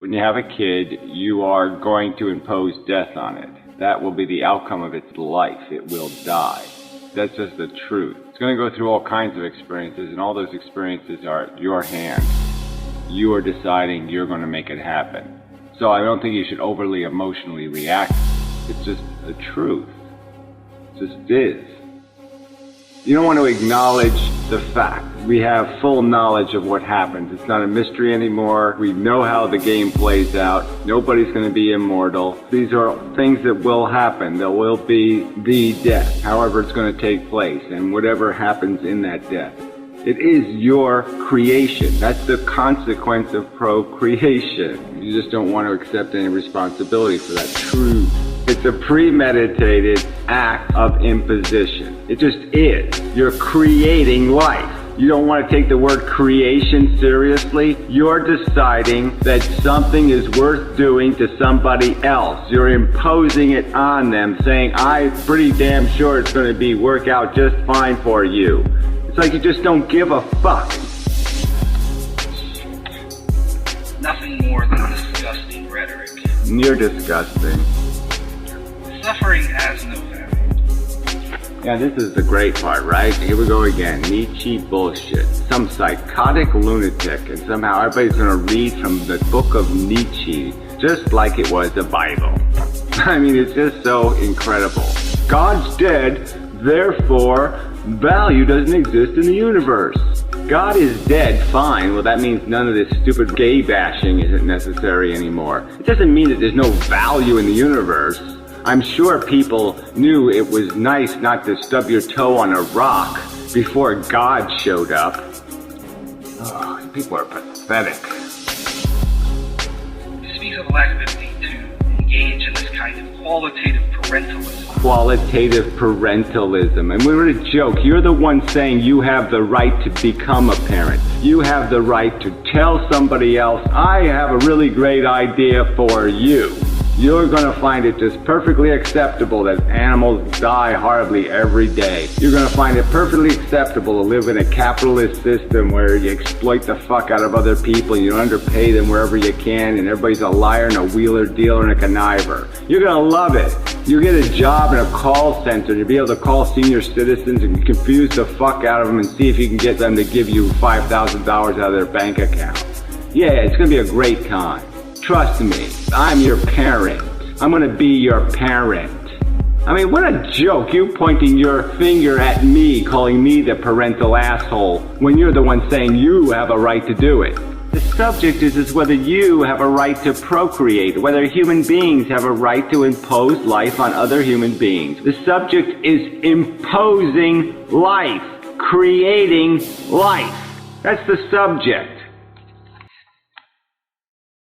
When you have a kid, you are going to impose death on it. That will be the outcome of its life. It will die. That's just the truth. It's going to go through all kinds of experiences, and all those experiences are at your hands. You are deciding you're going to make it happen. So I don't think you should overly emotionally react. It's just the truth. It just is. You don't want to acknowledge the fact. We have full knowledge of what happens. It's not a mystery anymore. We know how the game plays out. Nobody's going to be immortal. These are things that will happen. There will be the death, however it's going to take place, and whatever happens in that death. It is your creation. That's the consequence of procreation. You just don't want to accept any responsibility for that truth. It's a premeditated act of imposition. It just is. You're creating life. You don't want to take the word creation seriously. You're deciding that something is worth doing to somebody else. You're imposing it on them, saying, I'm pretty damn sure it's going to work out just fine for you. It's like you just don't give a fuck. Nothing more than disgusting rhetoric. You're disgusting. Suffering has no value. Yeah, this is the great part, right? Here we go again. Nietzsche bullshit. Some psychotic lunatic, and somehow everybody's gonna read from the book of Nietzsche just like it was the Bible. I mean, it's just so incredible. God's dead, therefore value doesn't exist in the universe. God is dead, fine. Well, that means none of this stupid gay bashing isn't necessary anymore. It doesn't mean that there's no value in the universe. I'm sure people knew it was nice not to stub your toe on a rock before God showed up. Oh, people are pathetic. It speaks of a lack of empathy to engage in this kind of qualitative parentalism. Qualitative parentalism. And we were to joke, you're the one saying you have the right to become a parent. You have the right to tell somebody else, I have a really great idea for you. You're going to find it just perfectly acceptable that animals die horribly every day. You're going to find it perfectly acceptable to live in a capitalist system where you exploit the fuck out of other people, you underpay them wherever you can, and everybody's a liar and a wheeler, dealer, and a conniver. You're going to love it. You get a job in a call center to be able to call senior citizens and confuse the fuck out of them and see if you can get them to give you $5,000 out of their bank account. Yeah, it's going to be a great time. Trust me, I'm your parent. I'm gonna be your parent. I mean, what a joke, you pointing your finger at me, calling me the parental asshole, when you're the one saying you have a right to do it. The subject is whether you have a right to procreate, whether human beings have a right to impose life on other human beings. The subject is imposing life, creating life. That's the subject.